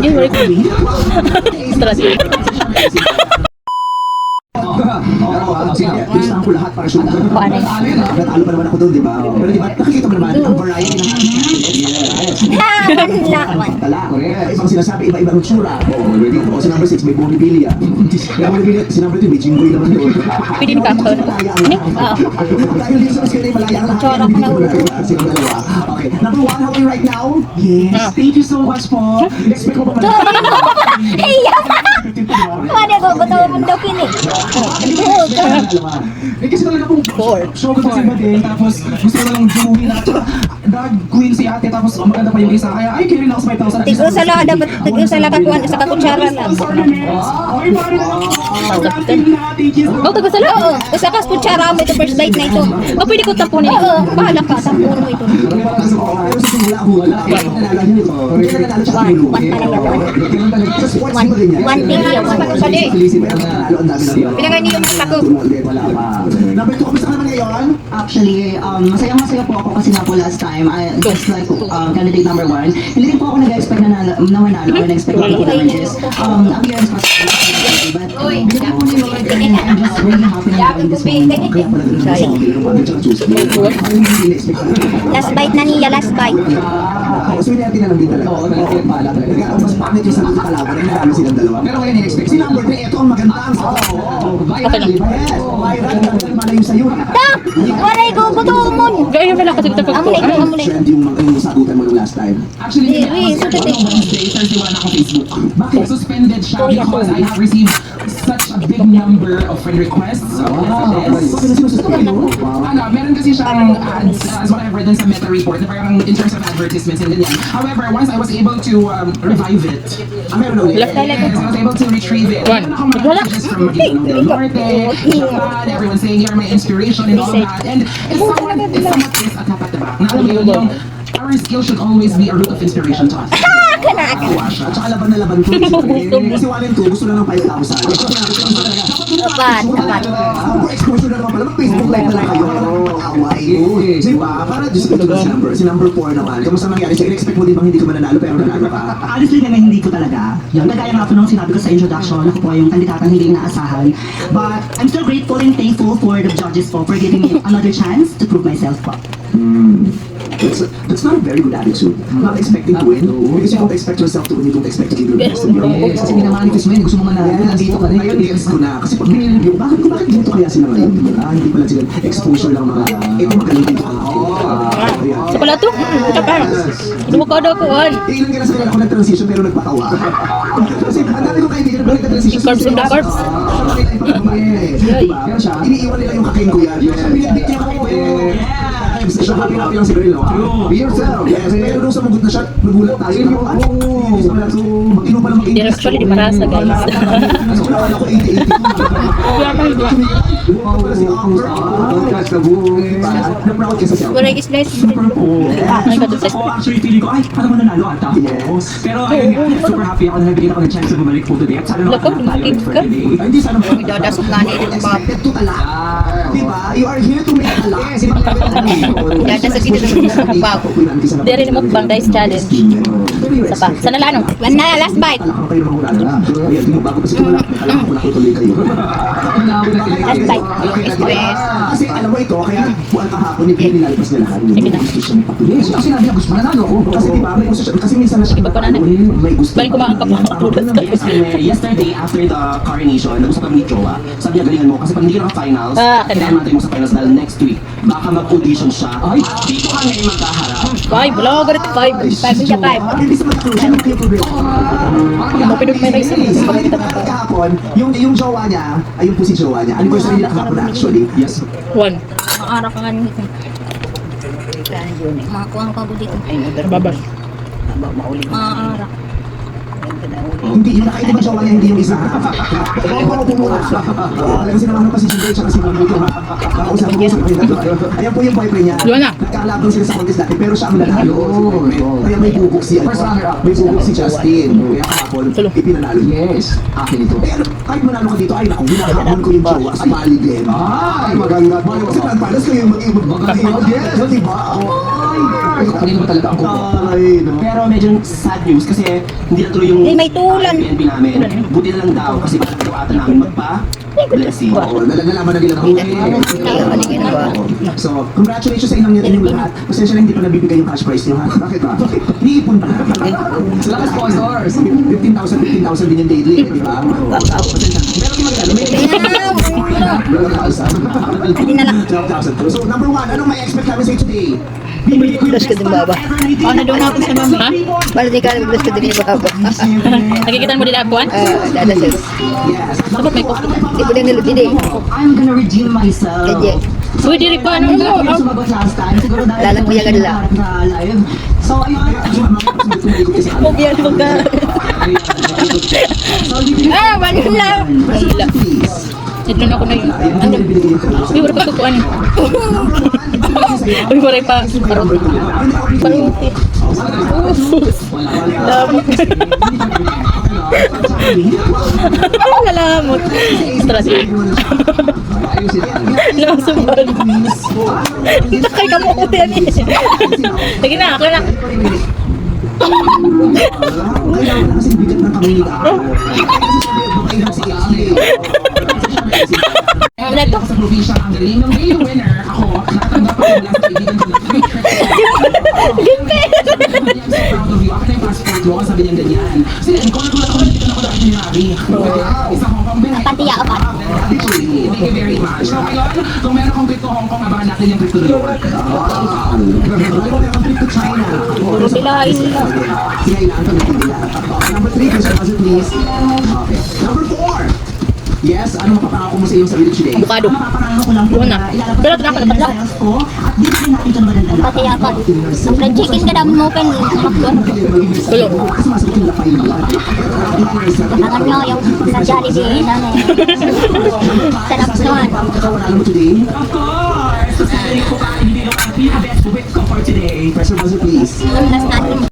Yun, wala ko. Talaga. Gusto ko lahat para sure. Paano yun? Natalo pa naman ako doon, di ba? Pero di ba, nakikita mo naman ang variety ng tala. Ibang sinasabi, iba-ibang tsura. O si number 6, may bonibilia. Kaya bonibilia, si number 2, may jimboy naman doon. Pwede ni Captain. Dahil dito sa mas kaya malaya ang lahat. Tsura ko na ulo. Silang dalawa. Okay, number 1, how are you right now? Yes, thank you so much po. Expect ko pa man. Iya! Mana ko, batawa mo daw kini. Kasi talaga pong show ko sa Simbadin, tapos gusto ko lang Joey na drag queen si ate, tapos maganda pa yung isa. Kaya ay, carry lang sa 5,000. Tigro sa lang, dapat tigro sa lang kakuan, sa kakutsara lang. Okay, pare na lang. Oh, taga sala. Oo, basta kas kutsara mo ito first date na ito. Oh, pwede ko tapunin. Oo, bahala ka, tampuro mo ito. Pero sa simula ako, wala. Nanalo niyo nito. Kaya nanalo siya sa Pilu. One thing yun, one thing. Pinagay niyo yung tako. Number 2, kamusta ka naman ngayon? Actually, masaya-masaya po ako kasi nga po last time, just like candidate number 1, hindi rin po ako nag-expect na manalo or na-expect ko po naman is appearance pa sa but bigyan po ni Lord and I'm just really happy na gawin this moment. Kaya pala ganun sa Last bite na niya, last bite. So, hindi na lang din talaga. Oo, talagang pala. Mas pangit yung sabi kalaban na nanalo silang dalawa. Pero ngayon, in-expect. Si number 3, ito ang maganda ang sa viral. Yes, viral. Malayo sa'yo. Ta! Waray ko, buto mo. Gaya pala kasi ito pag Amulay. Trend yung sagutan mo nung last time. Actually, Thursday wala ako Facebook. Bakit? Suspended siya because I have received such a big number of friend requests. Meron kasi siyang ads, as what I've read dun sa Meta report, na parang in terms of advertisements and ganyan. However, once I was able to revive it, Meron na ulit. yes, I was able to retrieve it. Meron akong mga messages from Maguindanao del Norte, Japan, everyone saying you're my inspiration and all that. And it's somewhat is a tap at the back. Na alam mo yun, yung our skill should always be a root of inspiration to us. At saka laban na laban ko. Kasi 1 and 2, gusto na ng 5,000. Kapat. For exposure na naman pala, mag-Facebook live na lang kayo. Mag-away. Diba? Para just ito si number 4 naman. Kamusta nangyari siya? In-expect mo din bang hindi ka mananalo pero nanalo ka? Honestly, naman hindi ko talaga. Yung kagaya nga po nung sinabi ko sa introduction, ako po ay yung kandidatang hindi inaasahan. But I'm still grateful and thankful for the judges po for giving me another chance to prove myself po. That's not a very good attitude. Not expecting to win. Because you don't expect yourself to win, you don't expect to give your best. Kasi minamanifest mo yun, gusto mo manalo, nandito ka rin. Ngayon, i-guess ko na. Kasi pag binili yung, bakit dito kaya sila ngayon? Hindi pala sila exposure lang mga, ito magaling dito ka. Sa pala to? Kapag. Lumukado ko. Ilan ka na sa kanila ako nag-transition pero nagpatawa. Kasi ang dami kong kaibigan na nag-transition. Corpse in the corpse. Pero siya, iniiwan nila yung kaking ko yan. Binibit niya ako siya happy lang si Grillo. Be yourself. Pero nung sumugot na siya, nagulat tayo. Mag-inom pa lang mag-English. Actually, di marasa guys. So, wala ako 80-80. Na-proud ka sa self. Waray is nice. Ay, kadusay. Actually, feeling ko, ay, parang mananalo ata. Pero ayun, super happy ako na nabigyan ako ng chance na bumalik po today. At sana Lako, nakakatayo lumikit ka. Ay, hindi sana mo. Dadasok nga nila ng babo. Expected to tala. Diba? You are here to make tala. Dadasok ito ng babo. Dere na mukbang guys challenge. Sa pa. Sana lang ano? One na, last bite. Alam ko kayo mga ulala. Kaya bago pa siguro alam ko nakutuloy kayo. Last bite. Express. Kasi alam mo ito, kaya buwan kahapon ni Pili nalpas na lahat. Sige na. Gusto siya magpatuloy. Kasi sinabi niya, gusto mananalo ako. Kasi diba, may gusto siya. Kasi minsan na siya. Iba pa na na. May gusto. Balik ko makakap na Yesterday, after the coronation, nag-usap kami ni Jowa. Sabi niya, galingan mo. Kasi pag hindi ka naka-finals, kailangan natin mo sa finals dahil next week, baka mag-audition siya. Dito ka ngayon magkaharap. 5. Wala ko ganit 5. 5 siya 5. Hindi sa matulog siya, may problema. Mapinag may race na. Kahapon, yung jowa niya, ayun po si jowa niya. Anniversary nila kahapon actually. Yes. 1. Makaara ka nga nito. Mga kuwang ka dito. Babas. Makaara. Hindi, yung nakaitim ang jowa niya, hindi yung isa. Ako pumula. Kasi naman pa si Jinday, tsaka si Mami ko. Nakausap ko sa kanila. Ayan po yung boyfriend niya. Yun na. Nagkakalaban sila sa contest dati, pero siya ang nanalo. Kaya may bubuk si may bubuk si Justin. Kaya kahapon, ipinanalo. Yes, akin ito. Pero kahit manalo ka dito, ay naku, hinahamon ko yung jowa sa Mali Glenn. Ay, maganda. Kasi palas ko yung mag-ibig. Yes, diba? Kanina ba talaga ang kuko? Ay, no. Pero medyo sad news kasi hindi natuloy yung May tulan. PNP namin. Buti na lang daw kasi parang daw ata namin magpa-blessing. Oo, nalaman na nila na huli. So, congratulations sa inyong lahat. Pasensya na hindi pa nabibigay yung cash prize nyo, ha? Bakit ba? Iniipon pa. Sila ka sponsors. 15,000 din yung daily, di ba? Pasensya na. Pero kung magkano, may 12,000. So, number one, anong may expect kami sa today? Plus ka din baba. Oh, nandun na ako sa mama. Ha? Bala di ka plus ka din yung baba. Nakikita mo din apuan? Dadasal. Yes. Dapat may post. Di ba din nilupid eh. I'm gonna redeem myself. Kaya, Uy, diri pa. Ano Hindi mo? ako sumagot last time. Siguro dahil Lalang mo yagan lang. na live. So, ayun. Yan mo ka. Ah, wala lang. Wala. Ito na ako na yun. Ano? Uy, wala pa tukuan. Uy, wala pa. Paruti. Lalamot. Atras. Nasumad. Takay ka mo ko yan eh. Lagi na, ako na. Kailangan na kasing bigat ng kamay nila. Ano Ako sa probinsya ang galing ng day winner. Ako, nakatanggap ako mula sa kaibigan ko na free trip. I'm so proud of you. Ako na yung passport mo. Sabi niya ganyan. Kasi ikaw nagulat ako. Dito na ako dahil ni Mari. Isa Hong Kong Ben. Pati ako pa. Thank you very much. So ngayon, kung meron kong trip to Hong Kong, abangan natin yung trip to New York. Puro sila. Number 3, Mr. Buzzard, please. Okay. Number 4. Yes, ano mapapangako mo sa iyong sarili today? Avocado. Mapapangako ko lang po Una. na ilalabas Pero ko tinapal yung na pala. sales ko at bibigyan natin ito ng magandang Pati ako. Nung fried chicken ka naman mo open. Tulo. Kasi masakit yung lapay mo. Tangan nyo yung sa Jollibee. Sarap nun. Kawanalo mo today? Of course! Sasabihin ko pa, hindi naman ang pinaka-best with ko for today. Mr. Buzzard, please. Last natin.